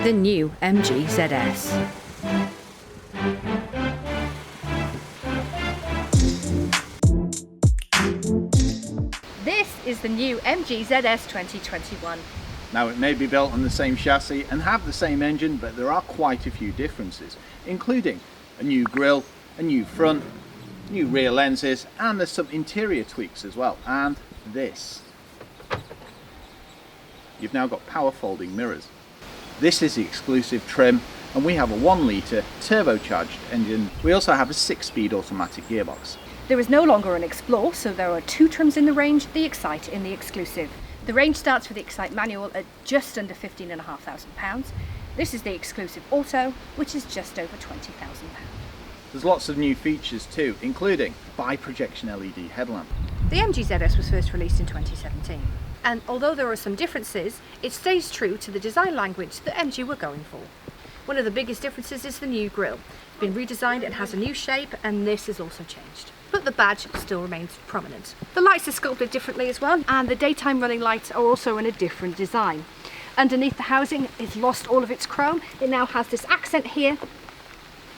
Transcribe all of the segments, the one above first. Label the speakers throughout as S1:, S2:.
S1: the new MG ZS. This is the new MG ZS 2021.
S2: Now, it may be built on the same chassis and have the same engine, but there are quite a few differences, including a new grille, a new front, new rear lenses, and there's some interior tweaks as well. And this. You've now got power folding mirrors. This is the exclusive trim, and we have a 1 litre turbocharged engine. We also have a 6-speed automatic gearbox.
S1: There is no longer an Explore, so there are 2 trims in the range, the Excite in the exclusive. The range starts with the Excite manual at just under £15,500. This is the exclusive Auto, which is just over £20,000.
S2: There's lots of new features too, including bi-projection LED headlamp.
S1: The MG ZS was first released in 2017, and although there are some differences, it stays true to the design language that MG were going for. One of the biggest differences is the new grille. It's been redesigned and has a new shape, and this is also changed. But the badge still remains prominent. The lights are sculpted differently as well, and the daytime running lights are also in a different design. Underneath the housing, it's lost all of its chrome. It now has this accent here,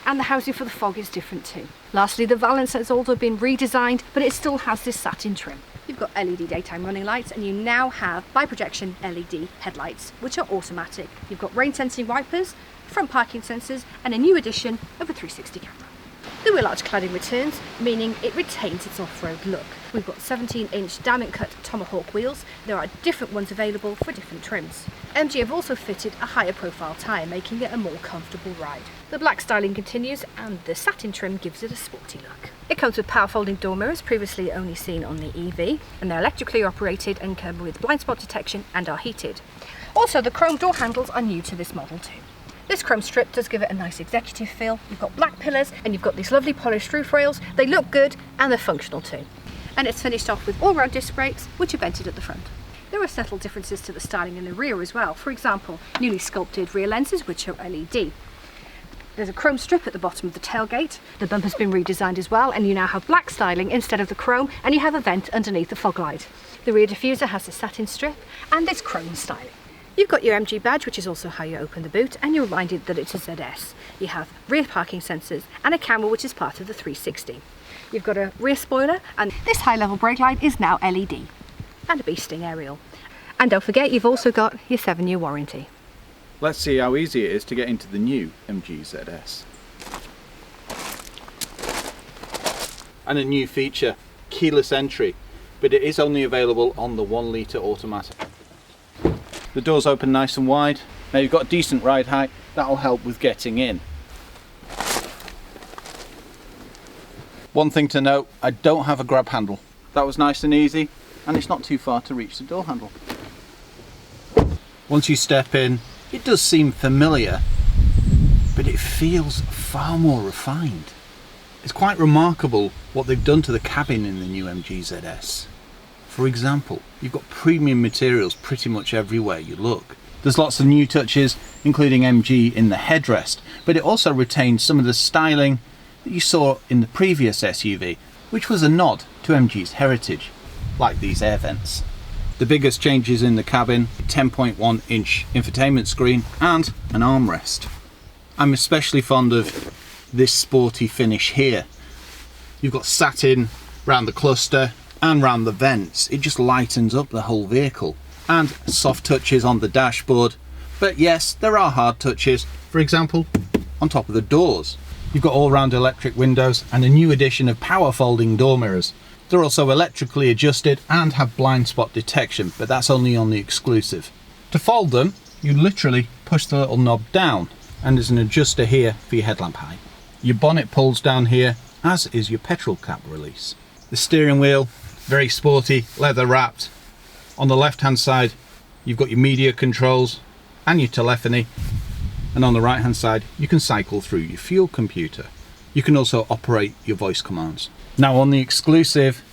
S1: and the housing for the fog is different too. Lastly, the valance has also been redesigned, but it still has this satin trim. You've got LED daytime running lights, and you now have bi-projection LED headlights, which are automatic. You've got rain sensing wipers, front parking sensors, and a new addition of a 360 camera. The wheel arch cladding returns, meaning it retains its off-road look. We've got 17-inch diamond cut Tomahawk wheels. There are different ones available for different trims. MG have also fitted a higher profile tyre, making it a more comfortable ride. The black styling continues, and the satin trim gives it a sporty look. It comes with power folding door mirrors, previously only seen on the EV, and they're electrically operated and come with blind spot detection and are heated. Also, the chrome door handles are new to this model too. This chrome strip does give it a nice executive feel. You've got black pillars and you've got these lovely polished roof rails. They look good and they're functional too. And it's finished off with all-round disc brakes, which are vented at the front. There are subtle differences to the styling in the rear as well. For example, newly sculpted rear lenses, which are LED. There's a chrome strip at the bottom of the tailgate. The bumper's been redesigned as well, and you now have black styling instead of the chrome, and you have a vent underneath the fog light. The rear diffuser has a satin strip and this chrome styling. You've got your MG badge, which is also how you open the boot, and you're reminded that it's a ZS. You have rear parking sensors and a camera, which is part of the 360. You've got a rear spoiler, and this high-level brake light is now LED, and a bee sting aerial. And don't forget, you've also got your 7-year warranty.
S2: Let's see how easy it is to get into the new MG ZS. And a new feature, keyless entry, but it is only available on the 1 litre automatic. The doors open nice and wide. Now you've got a decent ride height, that'll help with getting in. One thing to note, I don't have a grab handle. That was nice and easy, and it's not too far to reach the door handle. Once you step in, it does seem familiar, but it feels far more refined. It's quite remarkable what they've done to the cabin in the new MG ZS. For example, you've got premium materials pretty much everywhere you look. There's lots of new touches, including MG in the headrest, but it also retains some of the styling that you saw in the previous SUV, which was a nod to MG's heritage, like these air vents. The biggest changes in the cabin, 10.1-inch infotainment screen and an armrest. I'm especially fond of this sporty finish here. You've got satin around the cluster and round the vents. It just lightens up the whole vehicle. And soft touches on the dashboard, but yes, there are hard touches, for example on top of the doors. You've got all-round electric windows and a new addition of power folding door mirrors. They're also electrically adjusted and have blind spot detection, but that's only on the exclusive. To fold them, you literally push the little knob down, and there's an adjuster here for your headlamp height. Your bonnet pulls down here, as is your petrol cap release. The steering wheel, very sporty, leather wrapped. On the left hand side you've got your media controls and your telephony, and on the right hand side you can cycle through your fuel computer. You can also operate your voice commands. Now on the exclusive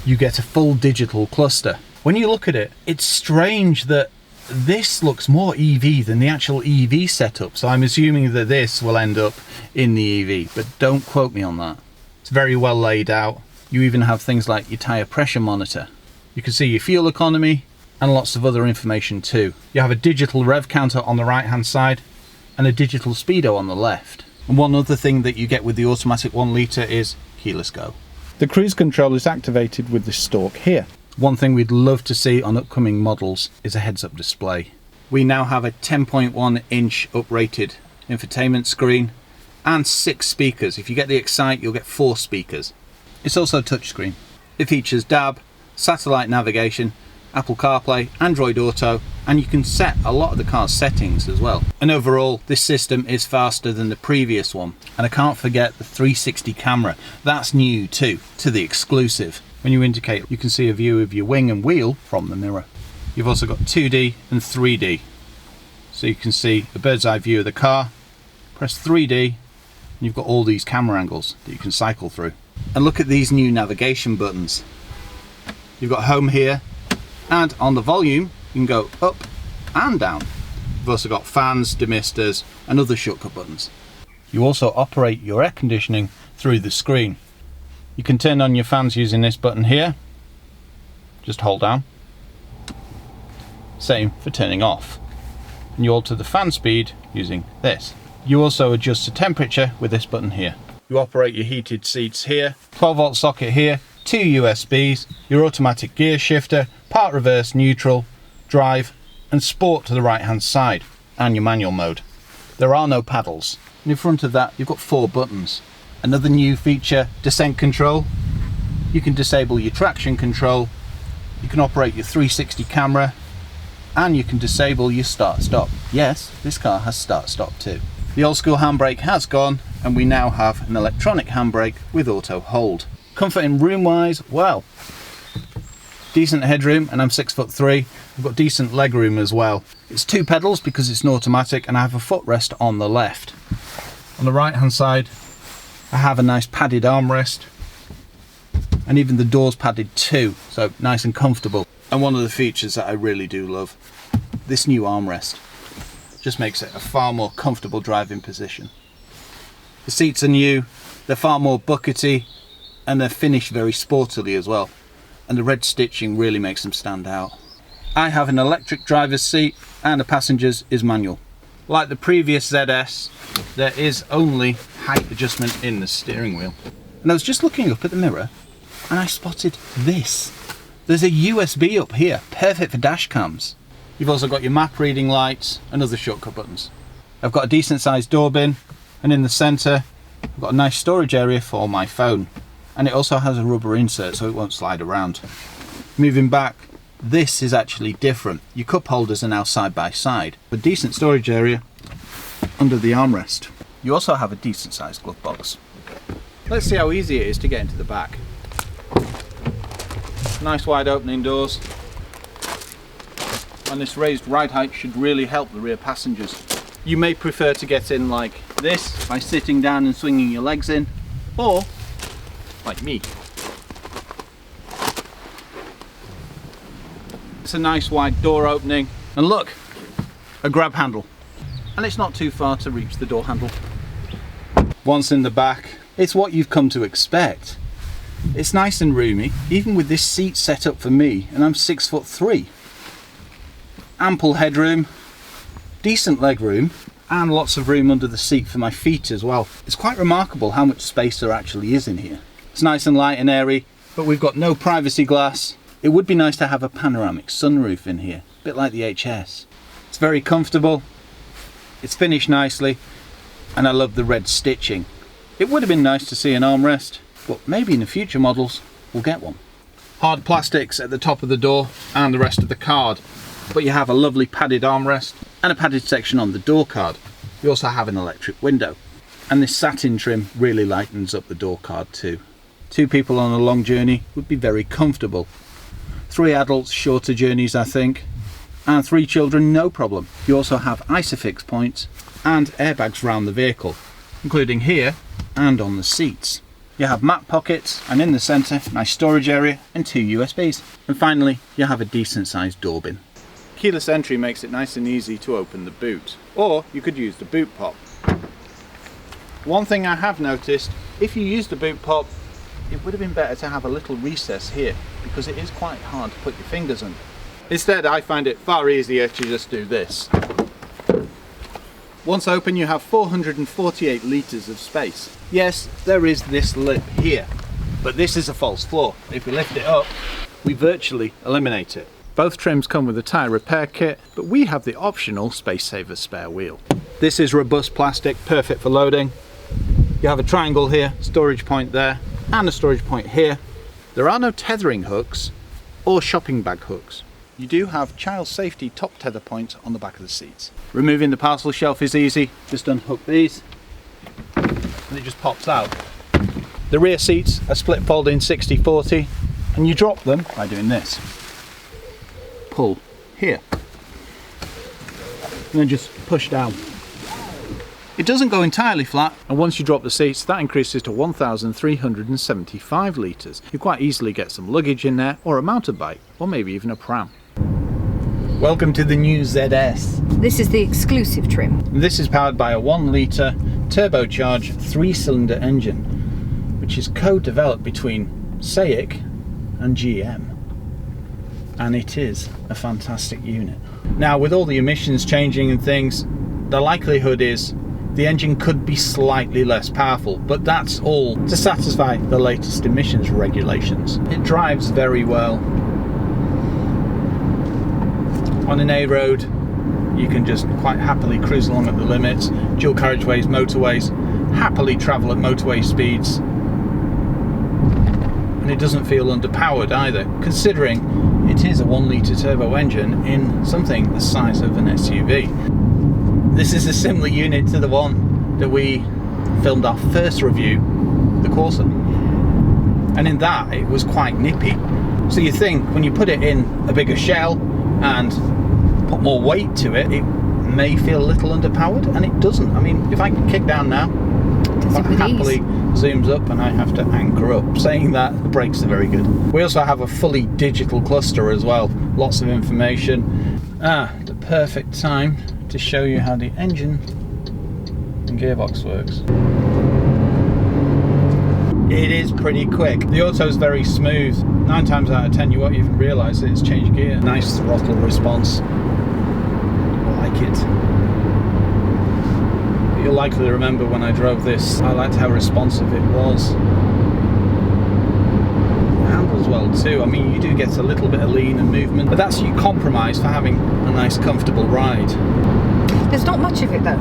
S2: you get a full digital cluster. When you look at it, it's strange that this looks more EV than the actual EV setup, so I'm assuming that this will end up in the EV, but don't quote me on that. It's very well laid out. You even have things like your tyre pressure monitor. You can see your fuel economy and lots of other information too. You have a digital rev counter on the right hand side, and a digital speedo on the left. And one other thing that you get with the automatic 1 litre is keyless go. The cruise control is activated with this stalk here. One thing we'd love to see on upcoming models is a heads-up display. We now have a 10.1 inch uprated infotainment screen and 6 speakers. If you get the Excite, you'll get 4 speakers. It's also touchscreen. It features DAB, satellite navigation, Apple CarPlay, Android Auto, and you can set a lot of the car's settings as well. And overall, this system is faster than the previous one. And I can't forget the 360 camera. That's new too, to the exclusive. When you indicate, you can see a view of your wing and wheel from the mirror. You've also got 2D and 3D. So you can see a bird's eye view of the car. Press 3D, and you've got all these camera angles that you can cycle through. And look at these new navigation buttons. You've got home here, and on the volume, you can go up and down. You've also got fans, demisters, and other shortcut buttons. You also operate your air conditioning through the screen. You can turn on your fans using this button here. Just hold down. Same for turning off. And you alter the fan speed using this. You also adjust the temperature with this button here. You operate your heated seats here, 12-volt socket here, 2 USBs, your automatic gear shifter, part reverse neutral, drive, and sport to the right hand side, and your manual mode. There are no paddles. And in front of that, you've got 4 buttons. Another new feature, descent control. You can disable your traction control, you can operate your 360 camera, and you can disable your start-stop. Yes, this car has start-stop too. The old school handbrake has gone, and we now have an electronic handbrake with auto hold. Comfort in room wise, well, decent headroom, and I'm 6'3". I've got decent leg room as well. It's 2 pedals because it's an automatic, and I have a footrest on the left. On the right hand side, I have a nice padded armrest, and even the door's padded too, so nice and comfortable. And one of the features that I really do love, this new armrest, just makes it a far more comfortable driving position. The seats are new, they're far more buckety, and they're finished very sportily as well. And the red stitching really makes them stand out. I have an electric driver's seat, and the passenger's is manual. Like the previous ZS, there is only height adjustment in the steering wheel. And I was just looking up at the mirror, and I spotted this. There's a USB up here, perfect for dash cams. You've also got your map reading lights and other shortcut buttons. I've got a decent sized door bin, and in the centre, I've got a nice storage area for my phone. And it also has a rubber insert so it won't slide around. Moving back, this is actually different. Your cup holders are now side by side. A decent storage area under the armrest. You also have a decent sized glove box. Let's see how easy it is to get into the back. Nice wide opening doors. And this raised ride height should really help the rear passengers. You may prefer to get in like this by sitting down and swinging your legs in, or like me. It's a nice wide door opening, and look, a grab handle, and it's not too far to reach the door handle. Once in the back, it's what you've come to expect. It's nice and roomy, even with this seat set up for me, and I'm 6'3". Ample headroom, decent leg room, and lots of room under the seat for my feet as well. It's quite remarkable how much space there actually is in here. It's nice and light and airy, but we've got no privacy glass. It would be nice to have a panoramic sunroof in here, a bit like the HS. It's very comfortable, it's finished nicely, and I love the red stitching. It would have been nice to see an armrest, but maybe in the future models we'll get one. Hard plastics at the top of the door and the rest of the card, but you have a lovely padded armrest and a padded section on the door card. You also have an electric window, and this satin trim really lightens up the door card too. 2 people on a long journey would be very comfortable. 3 adults, shorter journeys I think, and 3 children, no problem. You also have ISOFIX points and airbags around the vehicle, including here and on the seats. You have map pockets, and in the centre, nice storage area and 2 USBs. And finally, you have a decent sized door bin. Keyless entry makes it nice and easy to open the boot, or you could use the boot pop. One thing I have noticed, if you use the boot pop, it would have been better to have a little recess here, because it is quite hard to put your fingers under. Instead, I find it far easier to just do this. Once open, you have 448 litres of space. Yes, there is this lip here, but this is a false floor. If we lift it up, we virtually eliminate it. Both trims come with a tyre repair kit, but we have the optional Space Saver spare wheel. This is robust plastic, perfect for loading. You have a triangle here, storage point there, and a storage point here. There are no tethering hooks or shopping bag hooks. You do have child safety top tether points on the back of the seats. Removing the parcel shelf is easy. Just unhook these and it just pops out. The rear seats are split folding 60-40 and you drop them by doing this. Pull here and then just push down. It doesn't go entirely flat, and once you drop the seats, that increases to 1,375 litres. You quite easily get some luggage in there, or a mountain bike, or maybe even a pram. Welcome to the new ZS.
S1: This is the exclusive trim.
S2: This is powered by a 1 litre turbocharged 3-cylinder engine, which is co-developed between SAIC and GM. And it is a fantastic unit. Now, with all the emissions changing and things, the likelihood is the engine could be slightly less powerful, but that's all to satisfy the latest emissions regulations. It drives very well. On an A road, you can just quite happily cruise along at the limits. Dual carriageways, motorways, happily travel at motorway speeds. And it doesn't feel underpowered either, considering it is a 1 litre turbo engine in something the size of an SUV. This is a similar unit to the one that we filmed our first review, the Corsa. And in that, it was quite nippy. So you think when you put it in a bigger shell and put more weight to it, it may feel a little underpowered, and it doesn't. I mean, if I kick down now, it happily zooms up and I have to anchor up. Saying that, the brakes are very good. We also have a fully digital cluster as well. Lots of information. The perfect time to show you how the engine and gearbox works. It is pretty quick. The auto is very smooth. 9 times out of 10 you won't even realise that it's changed gear. Nice throttle response. I like it. You'll likely remember when I drove this, I liked how responsive it was. It handles well too. I mean, you do get a little bit of lean and movement, but that's your compromise for having a nice comfortable ride.
S1: There's not much of it though.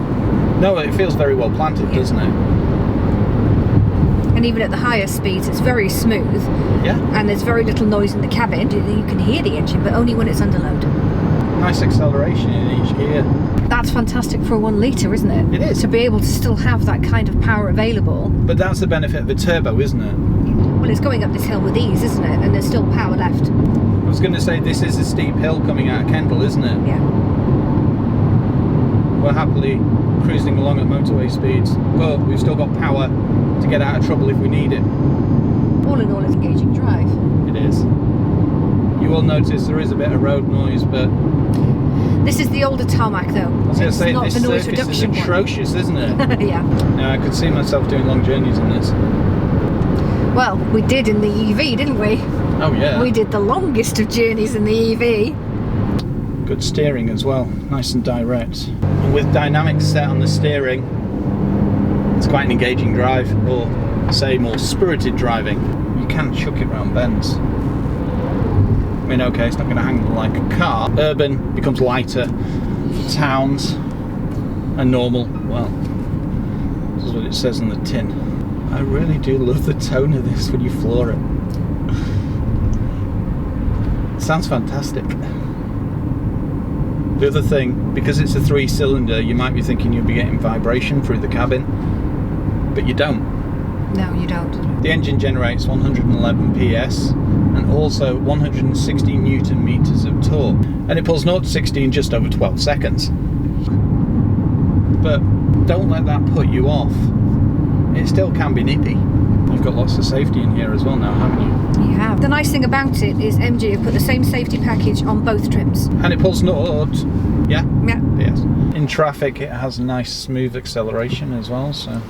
S2: No, it feels very well planted, doesn't it?
S1: And even at the higher speeds, it's very smooth.
S2: Yeah.
S1: And there's very little noise in the cabin. You can hear the engine, but only when it's under load.
S2: Nice acceleration in each gear.
S1: That's fantastic for a 1 litre, isn't it?
S2: It is.
S1: To be able to still have that kind of power available.
S2: But that's the benefit of a turbo, isn't it?
S1: Well, it's going up this hill with ease, isn't it? And there's still power left.
S2: I was going to say, this is a steep hill coming out of Kendal, isn't it?
S1: Yeah.
S2: We're happily cruising along at motorway speeds, but we've still got power to get out of trouble if we need it.
S1: All in all, it's engaging drive.
S2: It is. You will notice there is a bit of road noise, but
S1: this is the older tarmac though.
S2: I was going to say,
S1: not
S2: this
S1: the noise
S2: surface is
S1: reduction
S2: atrocious, isn't it?
S1: Yeah.
S2: Now, I could see myself doing long journeys in this.
S1: Well, we did in the EV, didn't we?
S2: Oh yeah.
S1: We did the longest of journeys in the EV.
S2: Good steering as well, nice and direct. And with dynamics set on the steering, it's quite an engaging drive, or say more spirited driving. You can chuck it round bends. I mean, okay, it's not going to hang like a car. Urban becomes lighter for towns, and normal, well, this is what it says on the tin. I really do love the tone of this when you floor it. It sounds fantastic. The other thing, because it's a 3-cylinder, you might be thinking you'll be getting vibration through the cabin, but you don't.
S1: No, you don't.
S2: The engine generates 111 PS and also 160 Newton meters of torque, and it pulls 0 to 60 in just over 12 seconds. But don't let that put you off. It still can be nippy. You've got lots of safety in here as well now, haven't you?
S1: You have. The nice thing about it is MG have put the same safety package on both trims.
S2: And it pulls 0, yeah?
S1: Yeah.
S2: Yes. In traffic it has nice smooth acceleration as well, so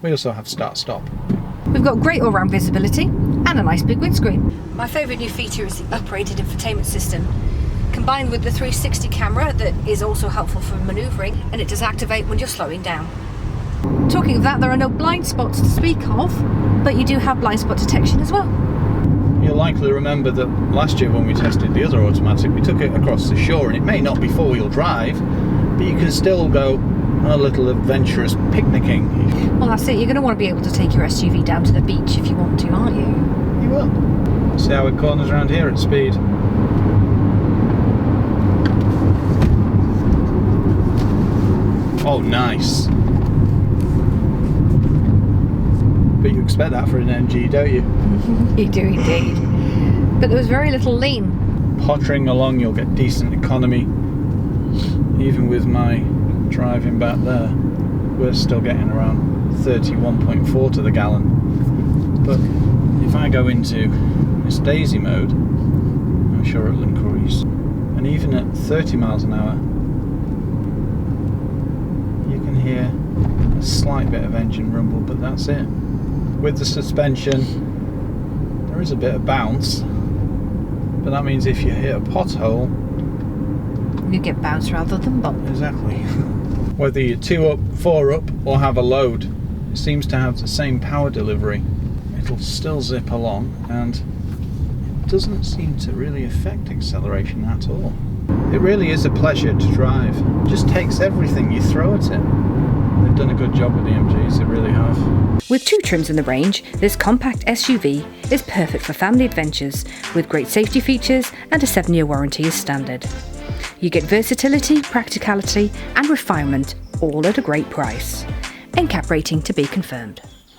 S2: we also have start-stop.
S1: We've got great all-round visibility and a nice big windscreen. My favourite new feature is the upgraded infotainment system. combined with the 360 camera that is also helpful for manoeuvring, and it does activate when you're slowing down. Talking of that, there are no blind spots to speak of, but you do have blind spot detection as well.
S2: You'll likely remember that last year when we tested the other automatic, we took it across the shore, and it may not be four-wheel drive, but you can still go on a little adventurous picnicking.
S1: Well, that's it. You're going to want to be able to take your SUV down to the beach if you want to, aren't you?
S2: You will. See how it corners around here at speed. Oh, nice. But you expect that for an MG, don't you?
S1: You do indeed. But there was very little lean.
S2: Pottering along, you'll get decent economy. Even with my driving back there, we're still getting around 31.4 to the gallon. But if I go into Miss Daisy mode, I'm sure it'll increase. And even at 30 miles an hour, you can hear a slight bit of engine rumble, but that's it. With the suspension, there is a bit of bounce, but that means if you hit a pothole,
S1: you get bounce rather than bump.
S2: Exactly. Whether you're 2 up, 4 up, or have a load, it seems to have the same power delivery. It'll still zip along, and it doesn't seem to really affect acceleration at all. It really is a pleasure to drive. It just takes everything you throw at it. They've done a good job with the MGs, they really have.
S1: With 2 trims in the range, this compact SUV is perfect for family adventures, with great safety features and a 7-year warranty as standard. You get versatility, practicality and refinement, all at a great price. NCAP rating to be confirmed.